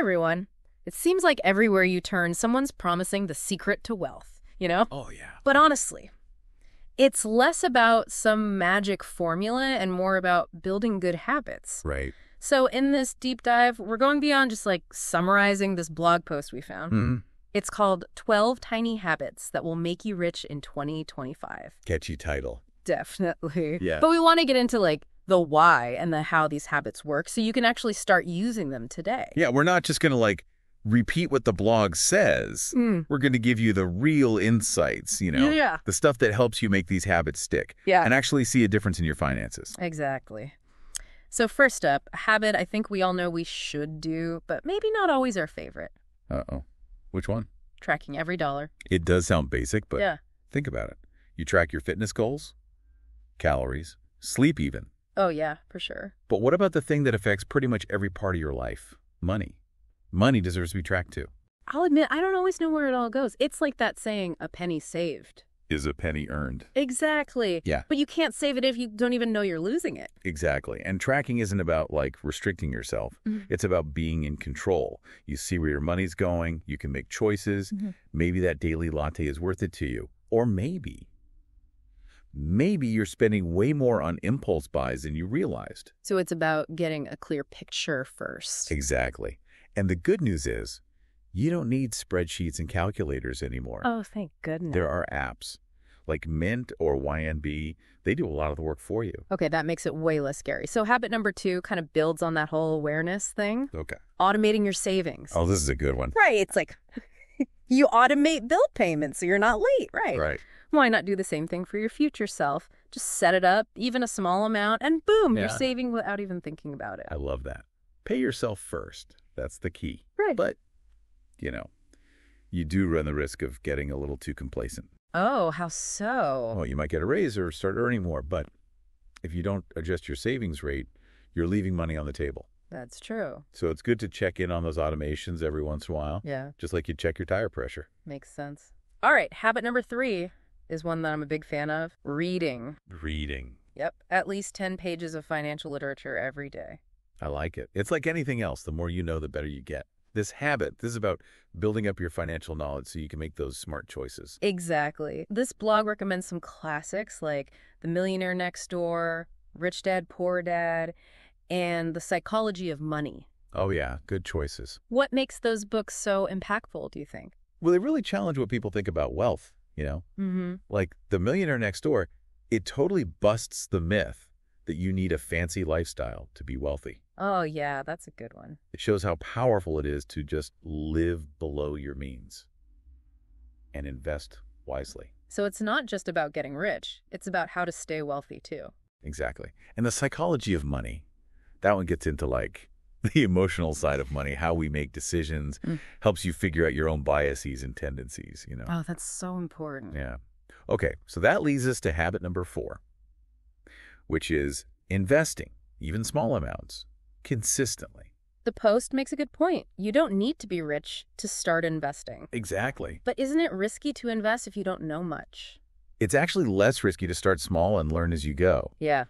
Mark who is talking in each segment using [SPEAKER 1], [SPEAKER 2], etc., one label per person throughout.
[SPEAKER 1] everyone. It seems like everywhere you turn, someone's promising the secret to wealth, you know?
[SPEAKER 2] Oh, yeah.
[SPEAKER 1] But honestly, it's less about some magic formula and more about building good habits.
[SPEAKER 2] Right.
[SPEAKER 1] So in this deep dive, we're going beyond just like summarizing this blog post we found.
[SPEAKER 2] Mm-hmm.
[SPEAKER 1] It's called 12 Tiny Habits That Will Make You Rich in 2025.
[SPEAKER 2] Catchy title.
[SPEAKER 1] Definitely.
[SPEAKER 2] Yeah.
[SPEAKER 1] But we want to get into like the why and the how these habits work so you can actually start using them today.
[SPEAKER 2] Yeah, we're not just going to like repeat what the blog says. We're going to give you the real insights,
[SPEAKER 1] Yeah.
[SPEAKER 2] the stuff that helps you make these habits stick
[SPEAKER 1] Yeah.
[SPEAKER 2] and actually see a difference in your finances.
[SPEAKER 1] Exactly. So first up, a habit I think we all know we should do, but maybe not always our favorite.
[SPEAKER 2] Uh-oh. Which one?
[SPEAKER 1] Tracking every dollar.
[SPEAKER 2] It does sound basic, but
[SPEAKER 1] Yeah.
[SPEAKER 2] think about it. You track your fitness goals, calories, sleep even.
[SPEAKER 1] Oh, yeah, for sure.
[SPEAKER 2] But what about the thing that affects pretty much every part of your life? Money. Money deserves to be tracked too.
[SPEAKER 1] I'll admit, I don't always know where it all goes. It's like that saying, a penny saved.
[SPEAKER 2] Is a penny earned.
[SPEAKER 1] Exactly.
[SPEAKER 2] Yeah.
[SPEAKER 1] But you can't save it if you don't even know you're losing it.
[SPEAKER 2] Exactly. And tracking isn't about like restricting yourself. It's about being in control. You see where your money's going. You can make choices. Maybe that daily latte is worth it to you. Or maybe you're spending way more on impulse buys than you realized.
[SPEAKER 1] So it's about getting a clear picture first.
[SPEAKER 2] Exactly. And the good news is you don't need spreadsheets and calculators anymore.
[SPEAKER 1] Oh, thank goodness.
[SPEAKER 2] There are apps like Mint or YNB. They do a lot of the work for you.
[SPEAKER 1] Okay, that makes it way less scary. So habit number 2 kind of builds on that whole awareness thing.
[SPEAKER 2] Okay.
[SPEAKER 1] Automating your savings.
[SPEAKER 2] Oh, this is a good one.
[SPEAKER 1] Right. It's like you automate bill payments so you're not late. Right.
[SPEAKER 2] Right.
[SPEAKER 1] Why not do the same thing for your future self? Just set it up, even a small amount, and boom, you're
[SPEAKER 2] Yeah.
[SPEAKER 1] saving without even thinking about it.
[SPEAKER 2] I love that. Pay yourself first. That's the key.
[SPEAKER 1] Right.
[SPEAKER 2] But, you do run the risk of getting a little too complacent.
[SPEAKER 1] Oh, how so?
[SPEAKER 2] Well, you might get a raise or start earning more, but if you don't adjust your savings rate, you're leaving money on the table.
[SPEAKER 1] That's true.
[SPEAKER 2] So it's good to check in on those automations every once in a while,
[SPEAKER 1] Yeah,
[SPEAKER 2] just like you check your tire pressure.
[SPEAKER 1] makes sense. All right, habit number 3 is one that I'm a big fan of. Reading.
[SPEAKER 2] Reading.
[SPEAKER 1] Yep, at least 10 pages of financial literature every day.
[SPEAKER 2] I like it. It's like anything else. The more you know, the better you get. This is about building up your financial knowledge so you can make those smart choices.
[SPEAKER 1] Exactly. This blog recommends some classics like The Millionaire Next Door, Rich Dad, Poor Dad, and The Psychology of Money.
[SPEAKER 2] Oh, yeah. Good choices.
[SPEAKER 1] What makes those books so impactful, do you think?
[SPEAKER 2] Well, they really challenge what people think about wealth,
[SPEAKER 1] Mm-hmm.
[SPEAKER 2] Like The Millionaire Next Door, it totally busts the myth that you need a fancy lifestyle to be wealthy.
[SPEAKER 1] Oh, yeah, that's a good one.
[SPEAKER 2] It shows how powerful it is to just live below your means and invest wisely.
[SPEAKER 1] So it's not just about getting rich. It's about how to stay wealthy, too.
[SPEAKER 2] Exactly. And the psychology of money, that one gets into like the emotional side of money, how we make decisions, helps you figure out your own biases and tendencies,
[SPEAKER 1] Oh, that's so important.
[SPEAKER 2] Yeah. Okay, so that leads us to habit number 4, which is investing, even small amounts, consistently.
[SPEAKER 1] The post makes a good point. You don't need to be rich to start investing.
[SPEAKER 2] Exactly.
[SPEAKER 1] But isn't it risky to invest if you don't know much?
[SPEAKER 2] It's actually less risky to start small and learn as you go.
[SPEAKER 1] Yeah.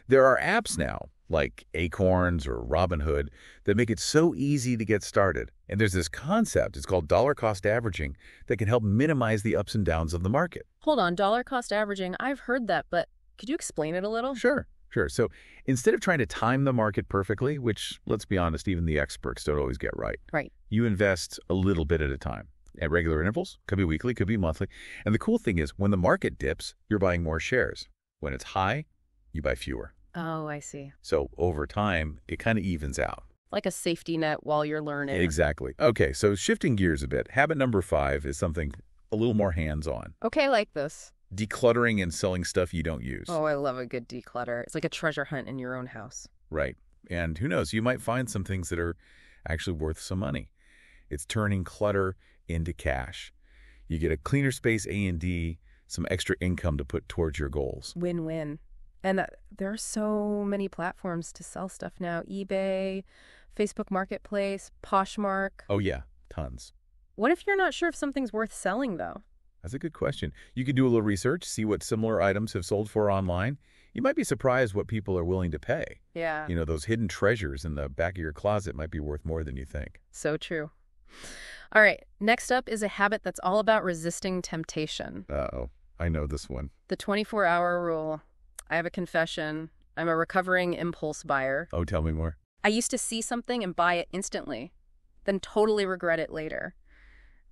[SPEAKER 2] There are apps now, like Acorns or Robinhood, that make it so easy to get started. And there's this concept, it's called dollar cost averaging, that can help minimize the ups and downs of the market.
[SPEAKER 1] Hold on, dollar cost averaging, I've heard that, but could you explain it a little?
[SPEAKER 2] Sure. So instead of trying to time the market perfectly, which, let's be honest, even the experts don't always get right,
[SPEAKER 1] Right.
[SPEAKER 2] you invest a little bit at a time. At regular intervals, could be weekly, could be monthly. And the cool thing is, when the market dips, you're buying more shares. When it's high, you buy fewer.
[SPEAKER 1] Oh, I see.
[SPEAKER 2] So over time, it kind of evens out.
[SPEAKER 1] Like a safety net while you're learning.
[SPEAKER 2] Exactly. Okay, so shifting gears a bit, habit number 5 is something a little more hands-on.
[SPEAKER 1] Okay, like this.
[SPEAKER 2] Decluttering and selling stuff you don't use.
[SPEAKER 1] Oh, I love a good declutter. It's like a treasure hunt in your own house.
[SPEAKER 2] Right. And who knows, you might find some things that are actually worth some money. It's turning clutter into cash. You get a cleaner space A&D, some extra income to put towards your goals.
[SPEAKER 1] Win-win. And there are so many platforms to sell stuff now. eBay, Facebook Marketplace, Poshmark.
[SPEAKER 2] Oh yeah, tons.
[SPEAKER 1] What if you're not sure if something's worth selling, though?
[SPEAKER 2] That's a good question. You could do a little research, see what similar items have sold for online. You might be surprised what people are willing to pay.
[SPEAKER 1] Yeah,
[SPEAKER 2] Those hidden treasures in the back of your closet might be worth more than you think.
[SPEAKER 1] so true. All right, next up is a habit that's all about resisting temptation.
[SPEAKER 2] Uh-oh. I know this one.
[SPEAKER 1] The 24-hour rule. I have a confession. I'm a recovering impulse buyer.
[SPEAKER 2] Oh, tell me more.
[SPEAKER 1] I used to see something and buy it instantly, then totally regret it later.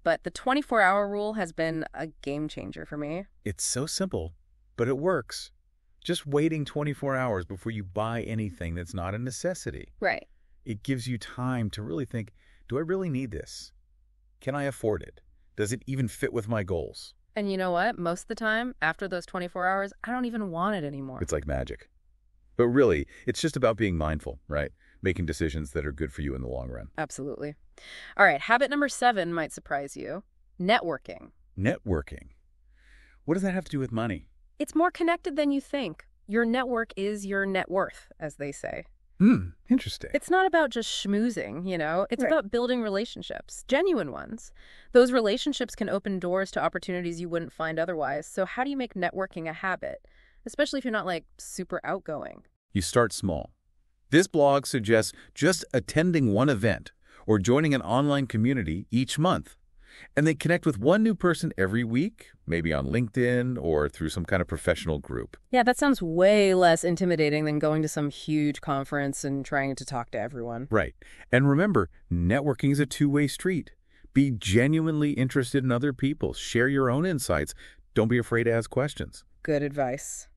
[SPEAKER 1] But the 24-hour rule has been a game changer for me.
[SPEAKER 2] It's so simple, but it works. Just waiting 24 hours before you buy anything that's not a necessity.
[SPEAKER 1] Right.
[SPEAKER 2] It gives you time to really think, do I really need this? Can I afford it? Does it even fit with my goals?
[SPEAKER 1] And you know what? Most of the time, after those 24 hours, I don't even want it anymore.
[SPEAKER 2] It's like magic. But really, it's just about being mindful, right? Making decisions that are good for you in the long run.
[SPEAKER 1] Absolutely. All right, habit number 7 might surprise you. Networking.
[SPEAKER 2] Networking. What does that have to do with money?
[SPEAKER 1] It's more connected than you think. Your network is your net worth, as they say.
[SPEAKER 2] Interesting.
[SPEAKER 1] It's not about just schmoozing, It's
[SPEAKER 2] Right.
[SPEAKER 1] about building relationships, genuine ones. Those relationships can open doors to opportunities you wouldn't find otherwise. So how do you make networking a habit, especially if you're not, super outgoing?
[SPEAKER 2] You start small. This blog suggests just attending one event or joining an online community each month. And they connect with one new person every week, maybe on LinkedIn or through some kind of professional group.
[SPEAKER 1] Yeah, that sounds way less intimidating than going to some huge conference and trying to talk to everyone.
[SPEAKER 2] Right. And remember, networking is a two-way street. Be genuinely interested in other people. Share your own insights. Don't be afraid to ask questions.
[SPEAKER 1] Good advice.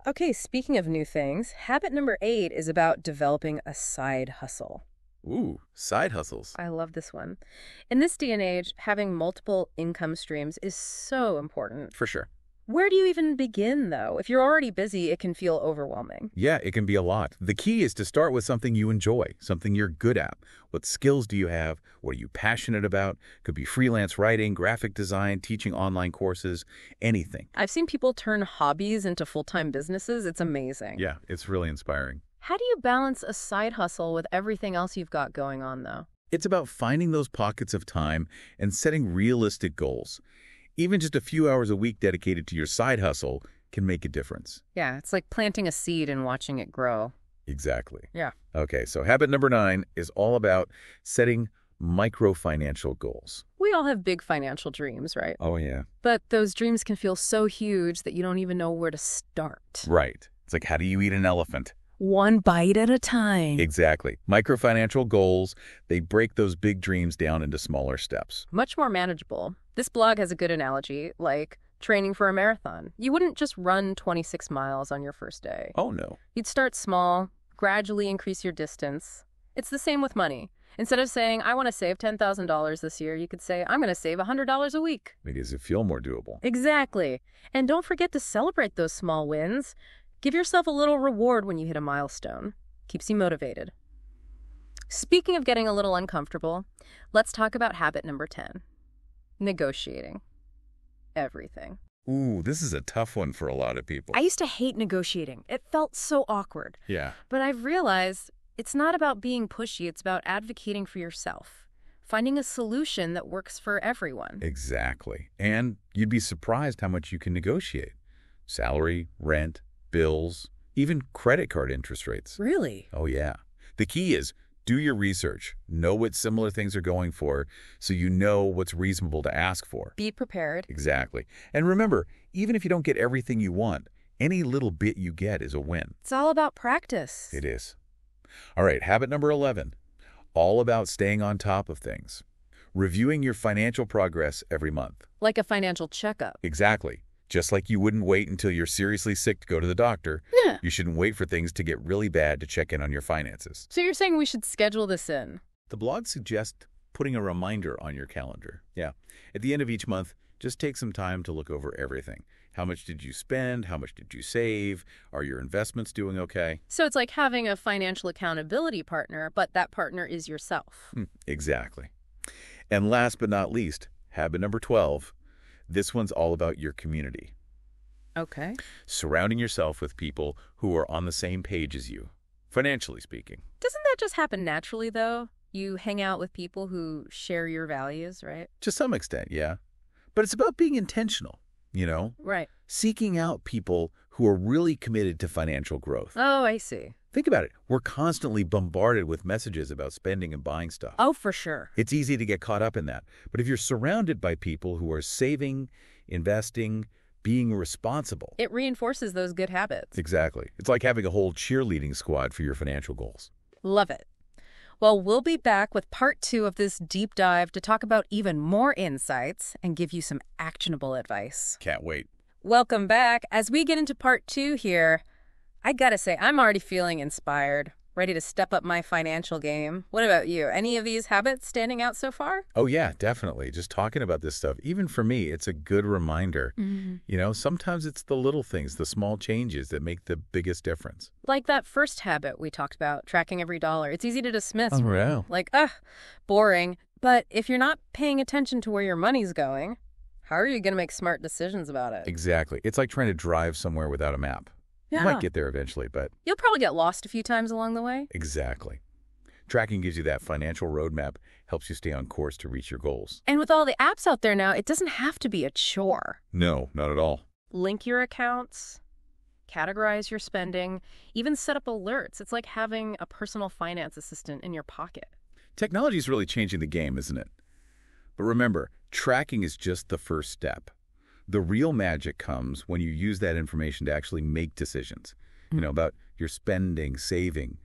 [SPEAKER 1] Okay, speaking of new things, habit number 8 is about developing a side hustle.
[SPEAKER 2] Ooh, side hustles.
[SPEAKER 1] I love this one. In this day and age, having multiple income streams is so important.
[SPEAKER 2] For sure.
[SPEAKER 1] Where do you even begin, though? If you're already busy, it can feel overwhelming.
[SPEAKER 2] Yeah, it can be a lot. The key is to start with something you enjoy, something you're good at. What skills do you have? What are you passionate about? Could be freelance writing, graphic design, teaching online courses, anything.
[SPEAKER 1] I've seen people turn hobbies into full-time businesses. It's amazing.
[SPEAKER 2] Yeah, it's really inspiring.
[SPEAKER 1] How do you balance a side hustle with everything else you've got going on, though?
[SPEAKER 2] It's about finding those pockets of time and setting realistic goals. Even just a few hours a week dedicated to your side hustle can make a difference.
[SPEAKER 1] Yeah, it's like planting a seed and watching it grow.
[SPEAKER 2] Exactly.
[SPEAKER 1] Yeah.
[SPEAKER 2] Okay, so habit number 9 is all about setting micro-financial goals.
[SPEAKER 1] We all have big financial dreams, right?
[SPEAKER 2] Oh, yeah.
[SPEAKER 1] But those dreams can feel so huge that you don't even know where to start.
[SPEAKER 2] Right. It's like, how do you eat an elephant?
[SPEAKER 1] One bite at a time.
[SPEAKER 2] Exactly. Micro-financial goals, they break those big dreams down into smaller steps.
[SPEAKER 1] Much more manageable. This blog has a good analogy, like training for a marathon. You wouldn't just run 26 miles on your first day.
[SPEAKER 2] Oh, no.
[SPEAKER 1] You'd start small, gradually increase your distance. It's the same with money. Instead of saying, I want to save $10,000 this year, you could say, I'm going to save $100 a week.
[SPEAKER 2] Makes it feel more doable.
[SPEAKER 1] Exactly. And don't forget to celebrate those small wins. Give yourself a little reward when you hit a milestone. Keeps you motivated. Speaking of getting a little uncomfortable, let's talk about habit number 10. Negotiating. Everything.
[SPEAKER 2] Ooh, this is a tough one for a lot of people.
[SPEAKER 1] I used to hate negotiating. It felt so awkward.
[SPEAKER 2] Yeah.
[SPEAKER 1] But I've realized it's not about being pushy. It's about advocating for yourself. Finding a solution that works for everyone.
[SPEAKER 2] Exactly. And you'd be surprised how much you can negotiate. Salary, rent, bills, even credit card interest rates.
[SPEAKER 1] Really?
[SPEAKER 2] Oh, yeah. The key is do your research. Know what similar things are going for so you know what's reasonable to ask for.
[SPEAKER 1] Be prepared.
[SPEAKER 2] Exactly. And remember, even if you don't get everything you want, any little bit you get is a win.
[SPEAKER 1] It's all about practice.
[SPEAKER 2] It is. All right, habit number 11. All about staying on top of things. Reviewing your financial progress every month.
[SPEAKER 1] Like a financial checkup.
[SPEAKER 2] Exactly. Just like you wouldn't wait until you're seriously sick to go to the doctor,
[SPEAKER 1] Yeah.
[SPEAKER 2] you shouldn't wait for things to get really bad to check in on your finances.
[SPEAKER 1] So you're saying we should schedule this in?
[SPEAKER 2] The blog suggests putting a reminder on your calendar. Yeah. At the end of each month, just take some time to look over everything. How much did you spend? How much did you save? Are your investments doing okay?
[SPEAKER 1] So it's like having a financial accountability partner, but that partner is yourself.
[SPEAKER 2] Exactly. And last but not least, habit number 12. This one's all about your community.
[SPEAKER 1] Okay.
[SPEAKER 2] Surrounding yourself with people who are on the same page as you, financially speaking.
[SPEAKER 1] Doesn't that just happen naturally, though? You hang out with people who share your values, right?
[SPEAKER 2] To some extent, yeah. But it's about being intentional,
[SPEAKER 1] Right.
[SPEAKER 2] seeking out people who are really committed to financial growth.
[SPEAKER 1] Oh, I see.
[SPEAKER 2] Think about it. We're constantly bombarded with messages about spending and buying stuff.
[SPEAKER 1] Oh, for sure.
[SPEAKER 2] It's easy to get caught up in that. But if you're surrounded by people who are saving, investing, being responsible.
[SPEAKER 1] It reinforces those good habits.
[SPEAKER 2] Exactly. It's like having a whole cheerleading squad for your financial goals.
[SPEAKER 1] Love it. Well, we'll be back with part 2 of this deep dive to talk about even more insights and give you some actionable advice.
[SPEAKER 2] Can't wait.
[SPEAKER 1] Welcome back. As we get into part 2 here, I gotta say, I'm already feeling inspired, ready to step up my financial game. What about you? Any of these habits standing out so far?
[SPEAKER 2] Oh, yeah, definitely. Just talking about this stuff, even for me, it's a good reminder. Sometimes it's the little things, the small changes that make the biggest difference.
[SPEAKER 1] Like that first habit we talked about, tracking every dollar. It's easy to dismiss.
[SPEAKER 2] Oh, yeah.
[SPEAKER 1] Like, boring. But if you're not paying attention to where your money's going, how are you going to make smart decisions about it?
[SPEAKER 2] Exactly. It's like trying to drive somewhere without a map.
[SPEAKER 1] Yeah.
[SPEAKER 2] You might get there eventually, but...
[SPEAKER 1] You'll probably get lost a few times along the way.
[SPEAKER 2] Exactly. Tracking gives you that financial roadmap, helps you stay on course to reach your goals.
[SPEAKER 1] And with all the apps out there now, it doesn't have to be a chore.
[SPEAKER 2] No, not at all.
[SPEAKER 1] Link your accounts, categorize your spending, even set up alerts. It's like having a personal finance assistant in your pocket.
[SPEAKER 2] Technology is really changing the game, isn't it? But remember, tracking is just the first step. The real magic comes when you use that information to actually make decisions, about your spending, saving,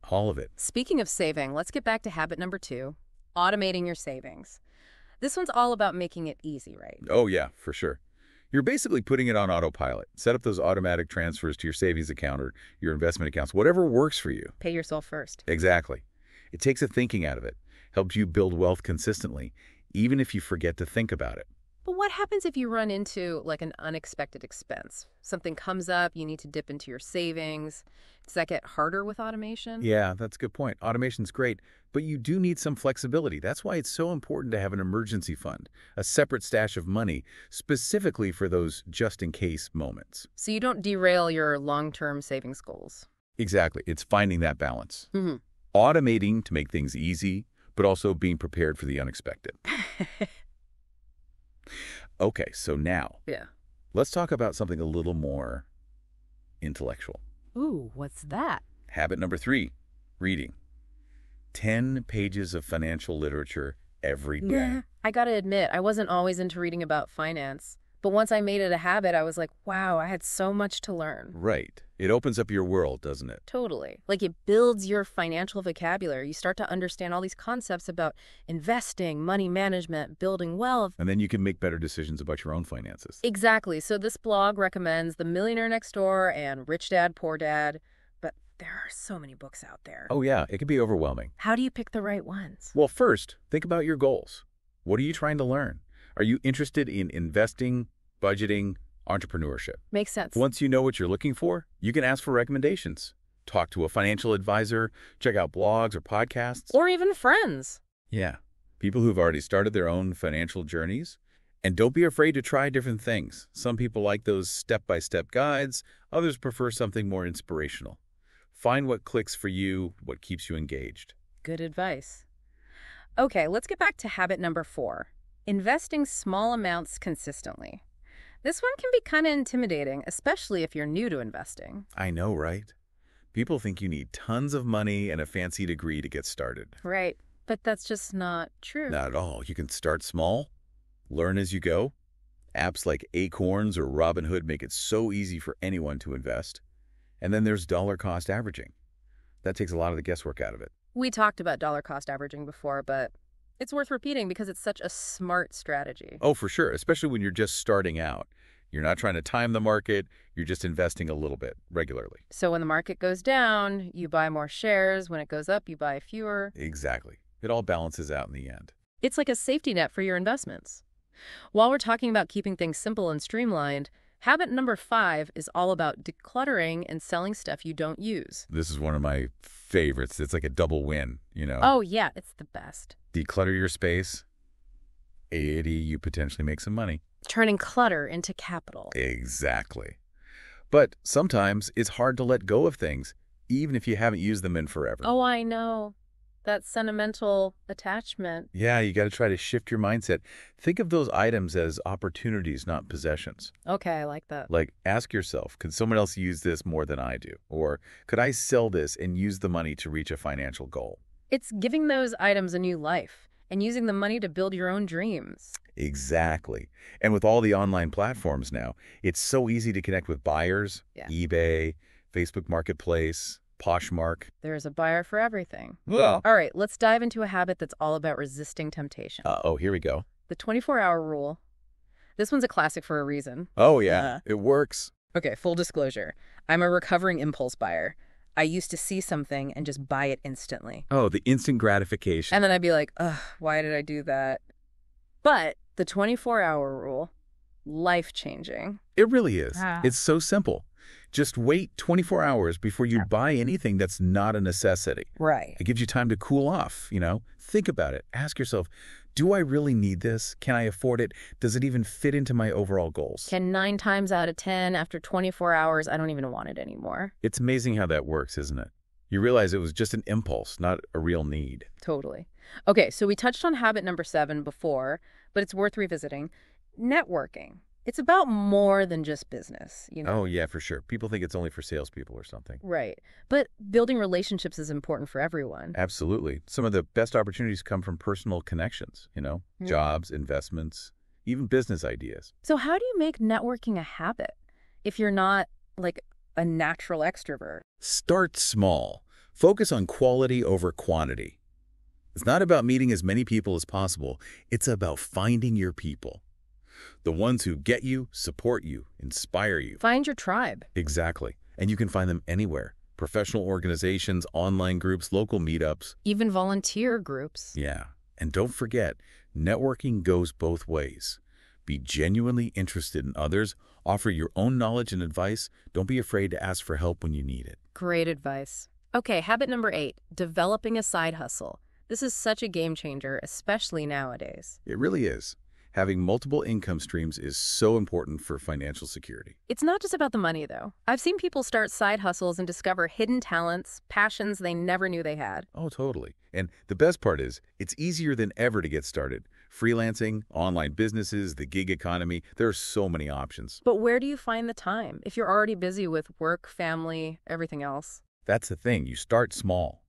[SPEAKER 2] all of it.
[SPEAKER 1] Speaking of saving, let's get back to habit number 2, automating your savings. This one's all about making it easy, right?
[SPEAKER 2] Oh, yeah, for sure. You're basically putting it on autopilot. Set up those automatic transfers to your savings account or your investment accounts, whatever works for you.
[SPEAKER 1] Pay yourself first.
[SPEAKER 2] Exactly. It takes the thinking out of it, helps you build wealth consistently, even if you forget to think about it.
[SPEAKER 1] But what happens if you run into like an unexpected expense? Something comes up, you need to dip into your savings. Does that get harder with automation?
[SPEAKER 2] Yeah, that's a good point. Automation's great, but you do need some flexibility. That's why it's so important to have an emergency fund, a separate stash of money, specifically for those just-in-case moments.
[SPEAKER 1] So you don't derail your long-term savings goals.
[SPEAKER 2] Exactly. It's finding that balance.
[SPEAKER 1] Mm-hmm.
[SPEAKER 2] Automating to make things easy, but also being prepared for the unexpected. Okay, so now, let's talk about something a little more intellectual.
[SPEAKER 1] Ooh, what's that?
[SPEAKER 2] Habit number 3, reading. 10 pages of financial literature every day.
[SPEAKER 1] Yeah, I gotta admit, I wasn't always into reading about finance. But once I made it a habit, I was like, wow, I had so much to learn.
[SPEAKER 2] Right. It opens up your world, doesn't it?
[SPEAKER 1] Totally. Like it builds your financial vocabulary. You start to understand all these concepts about investing, money management, building wealth.
[SPEAKER 2] And then you can make better decisions about your own finances.
[SPEAKER 1] Exactly. So this blog recommends The Millionaire Next Door and Rich Dad, Poor Dad. But there are so many books out there.
[SPEAKER 2] Oh, yeah. It can be overwhelming.
[SPEAKER 1] How do you pick the right ones?
[SPEAKER 2] Well, first, think about your goals. What are you trying to learn? Are you interested in investing, budgeting, entrepreneurship?
[SPEAKER 1] Makes sense.
[SPEAKER 2] Once you know what you're looking for, you can ask for recommendations. Talk to a financial advisor, check out blogs or podcasts.
[SPEAKER 1] Or even friends.
[SPEAKER 2] Yeah, people who've already started their own financial journeys. And don't be afraid to try different things. Some people like those step-by-step guides. Others prefer something more inspirational. Find what clicks for you, what keeps you engaged.
[SPEAKER 1] Good advice. Okay, let's get back to habit number 4. Investing small amounts consistently. This one can be kind of intimidating, especially if you're new to investing.
[SPEAKER 2] I know, right? People think you need tons of money and a fancy degree to get started.
[SPEAKER 1] Right, but that's just not true.
[SPEAKER 2] Not at all. You can start small, learn as you go. Apps like Acorns or Robinhood make it so easy for anyone to invest. And then there's dollar cost averaging. That takes a lot of the guesswork out of it.
[SPEAKER 1] We talked about dollar cost averaging before, but it's worth repeating because it's such a smart strategy.
[SPEAKER 2] Oh, for sure, especially when you're just starting out. You're not trying to time the market, you're just investing a little bit regularly.
[SPEAKER 1] So when the market goes down, you buy more shares. When it goes up, you buy fewer.
[SPEAKER 2] Exactly. It all balances out in the end.
[SPEAKER 1] It's like a safety net for your investments. While we're talking about keeping things simple and streamlined, habit number 5 is all about decluttering and selling stuff you don't use.
[SPEAKER 2] This is one of my favorites. It's like a double win,
[SPEAKER 1] Oh, yeah, it's the best.
[SPEAKER 2] Declutter your space. 80, you potentially make some money.
[SPEAKER 1] Turning clutter into capital.
[SPEAKER 2] Exactly. But sometimes it's hard to let go of things, even if you haven't used them in forever.
[SPEAKER 1] Oh, I know. That sentimental attachment.
[SPEAKER 2] Yeah, you got to try to shift your mindset. Think of those items as opportunities, not possessions.
[SPEAKER 1] Okay, I like that.
[SPEAKER 2] Like, ask yourself, could someone else use this more than I do? Or could I sell this and use the money to reach a financial goal?
[SPEAKER 1] It's giving those items a new life and using the money to build your own dreams.
[SPEAKER 2] Exactly. And with all the online platforms now, it's so easy to connect with buyers,
[SPEAKER 1] Yeah.
[SPEAKER 2] eBay, Facebook Marketplace, Poshmark.
[SPEAKER 1] There's a buyer for everything.
[SPEAKER 2] Well,
[SPEAKER 1] All right, let's dive into a habit that's all about resisting temptation.
[SPEAKER 2] here we go.
[SPEAKER 1] The 24-hour rule. This one's a classic for a reason.
[SPEAKER 2] Oh, yeah, it works.
[SPEAKER 1] Okay, full disclosure. I'm a recovering impulse buyer. I used to see something and just buy it instantly.
[SPEAKER 2] Oh, the instant gratification.
[SPEAKER 1] And then I'd be like, ugh, why did I do that? But the 24-hour rule, life-changing.
[SPEAKER 2] It really is.
[SPEAKER 1] Ah.
[SPEAKER 2] It's so simple. Just wait 24 hours before you buy anything that's not a necessity.
[SPEAKER 1] Right.
[SPEAKER 2] It gives you time to cool off, Think about it. Ask yourself, do I really need this? Can I afford it? Does it even fit into my overall goals?
[SPEAKER 1] Can 9 times out of 10, after 24 hours, I don't even want it anymore.
[SPEAKER 2] It's amazing how that works, isn't it? You realize it was just an impulse, not a real need.
[SPEAKER 1] Totally. Okay, so we touched on habit number 7 before, but it's worth revisiting. Networking. It's about more than just business,
[SPEAKER 2] Oh, yeah, for sure. People think it's only for salespeople or something.
[SPEAKER 1] Right. But building relationships is important for everyone.
[SPEAKER 2] Absolutely. Some of the best opportunities come from personal connections, jobs, investments, even business ideas.
[SPEAKER 1] So how do you make networking a habit if you're not, like, a natural extrovert?
[SPEAKER 2] Start small. Focus on quality over quantity. It's not about meeting as many people as possible. It's about finding your people. The ones who get you, support you, inspire you.
[SPEAKER 1] Find your tribe.
[SPEAKER 2] Exactly. And you can find them anywhere. Professional organizations, online groups, local meetups.
[SPEAKER 1] Even volunteer groups.
[SPEAKER 2] Yeah. And don't forget, networking goes both ways. Be genuinely interested in others. Offer your own knowledge and advice. Don't be afraid to ask for help when you need it.
[SPEAKER 1] Great advice. Okay, habit number 8, developing a side hustle. This is such a game changer, especially nowadays.
[SPEAKER 2] It really is. Having multiple income streams is so important for financial security.
[SPEAKER 1] It's not just about the money, though. I've seen people start side hustles and discover hidden talents, passions they never knew they had.
[SPEAKER 2] Oh, totally. And the best part is, it's easier than ever to get started. Freelancing, online businesses, the gig economy, there are so many options.
[SPEAKER 1] But where do you find the time if you're already busy with work, family, everything else?
[SPEAKER 2] That's the thing. You start small.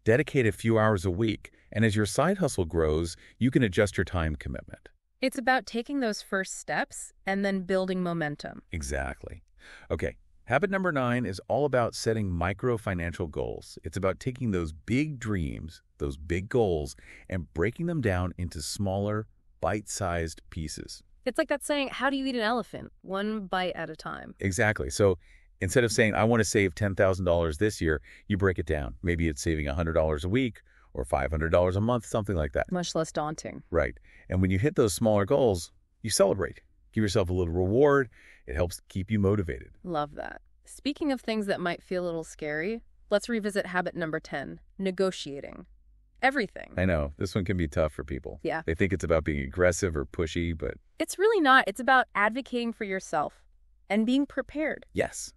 [SPEAKER 2] Dedicate a few hours a week, and as your side hustle grows, you can adjust your time commitment.
[SPEAKER 1] It's about taking those first steps and then building momentum.
[SPEAKER 2] Exactly. Okay, habit number 9 is all about setting micro financial goals. It's about taking those big dreams, those big goals, and breaking them down into smaller, bite-sized pieces.
[SPEAKER 1] It's like that saying, how do you eat an elephant? One bite at a time.
[SPEAKER 2] Exactly. So instead of saying, I want to save $10,000 this year, you break it down. Maybe it's saving $100 a week or $500 a month, something like that.
[SPEAKER 1] Much less daunting.
[SPEAKER 2] Right. And when you hit those smaller goals, you celebrate. Give yourself a little reward. It helps keep you motivated.
[SPEAKER 1] Love that. Speaking of things that might feel a little scary, let's revisit habit number 10, negotiating. Everything.
[SPEAKER 2] I know. This one can be tough for people.
[SPEAKER 1] Yeah.
[SPEAKER 2] They think it's about being aggressive or pushy, but
[SPEAKER 1] It's really not. It's about advocating for yourself and being prepared.
[SPEAKER 2] yes.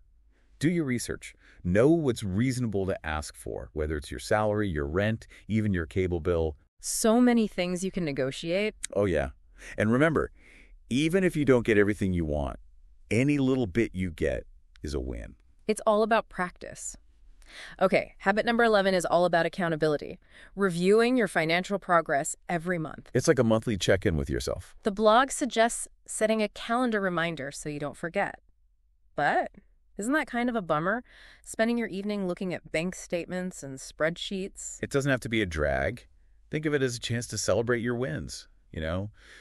[SPEAKER 2] Do your research. Know what's reasonable to ask for, whether it's your salary, your rent, even your cable bill.
[SPEAKER 1] So many things you can negotiate.
[SPEAKER 2] Oh, yeah. And remember, even if you don't get everything you want, any little bit you get is a win.
[SPEAKER 1] It's all about practice. Okay, habit number 11 is all about accountability. Reviewing your financial progress every month.
[SPEAKER 2] It's like a monthly check-in with yourself.
[SPEAKER 1] The blog suggests setting a calendar reminder so you don't forget. But isn't that kind of a bummer? Spending your evening looking at bank statements and spreadsheets?
[SPEAKER 2] It doesn't have to be a drag. Think of it as a chance to celebrate your wins,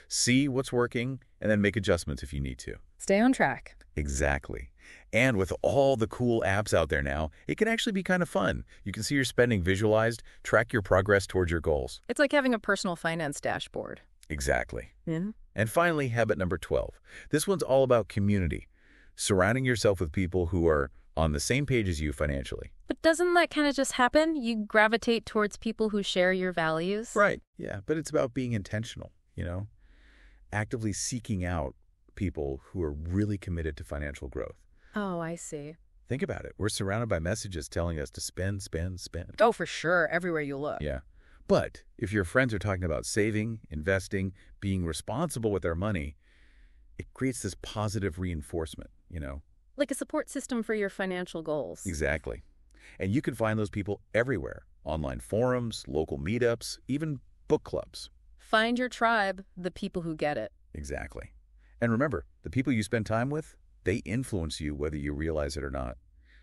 [SPEAKER 2] See what's working and then make adjustments if you need to.
[SPEAKER 1] Stay on track.
[SPEAKER 2] Exactly. And with all the cool apps out there now, it can actually be kind of fun. You can see your spending visualized, track your progress towards your goals.
[SPEAKER 1] It's like having a personal finance dashboard.
[SPEAKER 2] Exactly.
[SPEAKER 1] Mm-hmm.
[SPEAKER 2] And finally, habit number 12. This one's all about community. Surrounding yourself with people who are on the same page as you financially.
[SPEAKER 1] But doesn't that kind of just happen? You gravitate towards people who share your values?
[SPEAKER 2] Right. Yeah, but it's about being intentional, actively seeking out people who are really committed to financial growth.
[SPEAKER 1] Oh, I see.
[SPEAKER 2] Think about it. We're surrounded by messages telling us to spend, spend, spend.
[SPEAKER 1] Oh, for sure. Everywhere you look.
[SPEAKER 2] Yeah. But if your friends are talking about saving, investing, being responsible with their money, it creates this positive reinforcement.
[SPEAKER 1] Like a support system for your financial goals.
[SPEAKER 2] Exactly. And you can find those people everywhere. Online forums, local meetups, even book clubs.
[SPEAKER 1] Find your tribe, the people who get it.
[SPEAKER 2] Exactly. And remember, the people you spend time with, they influence you whether you realize it or not.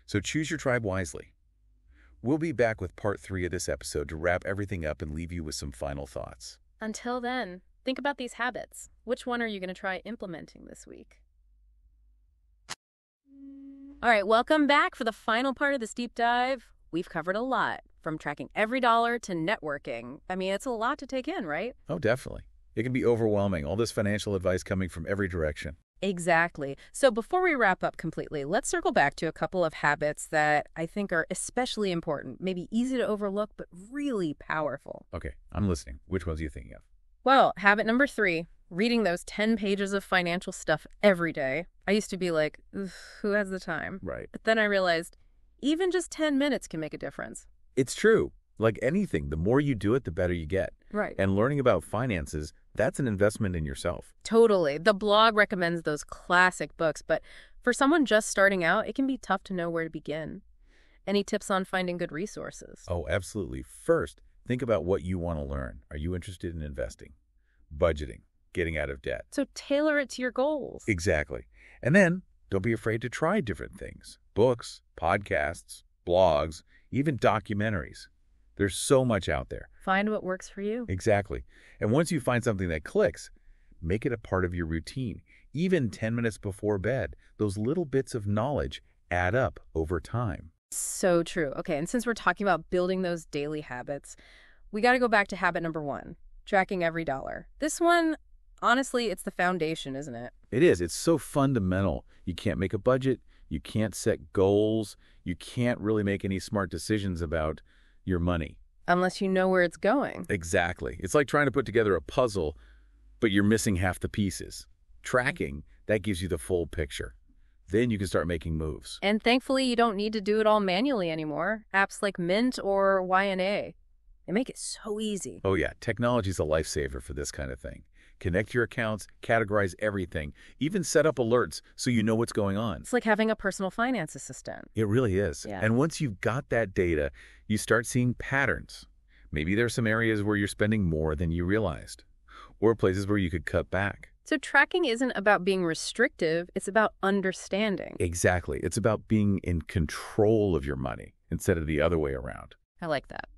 [SPEAKER 2] So choose your tribe wisely. We'll be back with part 3 of this episode to wrap everything up and leave you with some final thoughts.
[SPEAKER 1] Until then, think about these habits. Which one are you going to try implementing this week? All right, welcome back for the final part of this deep dive. We've covered a lot, from tracking every dollar to networking. I mean, it's a lot to take in, right?
[SPEAKER 2] Oh, definitely. It can be overwhelming, all this financial advice coming from every direction.
[SPEAKER 1] Exactly. So before we wrap up completely, let's circle back to a couple of habits that I think are especially important, maybe easy to overlook, but really powerful.
[SPEAKER 2] Okay, I'm listening. Which ones are you thinking of?
[SPEAKER 1] Well, habit number 3, reading those 10 pages of financial stuff every day. I used to be like, "Ugh, who has the time?"
[SPEAKER 2] Right.
[SPEAKER 1] But then I realized even just 10 minutes can make a difference.
[SPEAKER 2] It's true. Like anything, the more you do it, the better you get.
[SPEAKER 1] Right.
[SPEAKER 2] And learning about finances, that's an investment in yourself.
[SPEAKER 1] Totally. The blog recommends those classic books, but for someone just starting out, it can be tough to know where to begin. Any tips on finding good resources?
[SPEAKER 2] Oh, absolutely. First, think about what you want to learn. Are you interested in investing, budgeting, getting out of debt?
[SPEAKER 1] So tailor it to your goals.
[SPEAKER 2] Exactly. And then don't be afraid to try different things. Books, podcasts, blogs, even documentaries. There's so much out there.
[SPEAKER 1] Find what works for you.
[SPEAKER 2] Exactly. And once you find something that clicks, make it a part of your routine. Even 10 minutes before bed, those little bits of knowledge add up over time.
[SPEAKER 1] So true. Okay, and since we're talking about building those daily habits, we got to go back to habit number 1, tracking every dollar. This one, honestly, it's the foundation, isn't it?
[SPEAKER 2] It is. It's so fundamental. You can't make a budget. You can't set goals. You can't really make any smart decisions about your money.
[SPEAKER 1] Unless you know where it's going.
[SPEAKER 2] Exactly. It's like trying to put together a puzzle, but you're missing half the pieces. Tracking, that gives you the full picture. Then you can start making moves.
[SPEAKER 1] And thankfully, you don't need to do it all manually anymore. Apps like Mint or YNA, they make it so easy.
[SPEAKER 2] Oh yeah, technology's a lifesaver for this kind of thing. Connect your accounts, categorize everything, even set up alerts so you know what's going on.
[SPEAKER 1] It's like having a personal finance assistant.
[SPEAKER 2] It really is.
[SPEAKER 1] Yeah.
[SPEAKER 2] And once you've got that data, you start seeing patterns. Maybe there's some areas where you're spending more than you realized, or places where you could cut back.
[SPEAKER 1] So tracking isn't about being restrictive, it's about understanding.
[SPEAKER 2] Exactly. It's about being in control of your money instead of the other way around.
[SPEAKER 1] I like that.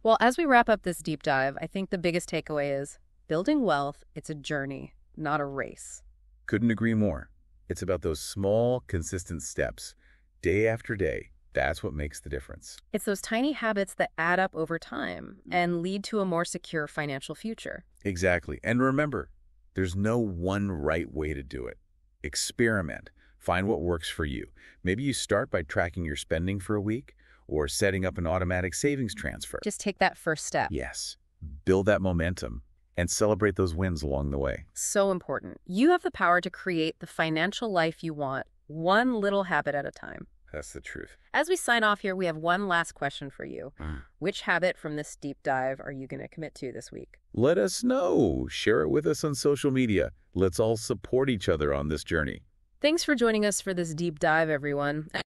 [SPEAKER 1] Well, as we wrap up this deep dive, I think the biggest takeaway is building wealth, it's a journey, not a race.
[SPEAKER 2] Couldn't agree more. It's about those small, consistent steps, day after day. That's what makes the difference.
[SPEAKER 1] It's those tiny habits that add up over time and lead to a more secure financial future.
[SPEAKER 2] Exactly. And remember, there's no one right way to do it. Experiment. Find what works for you. Maybe you start by tracking your spending for a week or setting up an automatic savings transfer.
[SPEAKER 1] Just take that first step.
[SPEAKER 2] Yes. Build that momentum and celebrate those wins along the way.
[SPEAKER 1] So important. You have the power to create the financial life you want, one little habit at a time.
[SPEAKER 2] That's the truth.
[SPEAKER 1] As we sign off here, we have one last question for you. Which habit from this deep dive are you going to commit to this week?
[SPEAKER 2] Let us know. Share it with us on social media. Let's all support each other on this journey.
[SPEAKER 1] Thanks for joining us for this deep dive, everyone.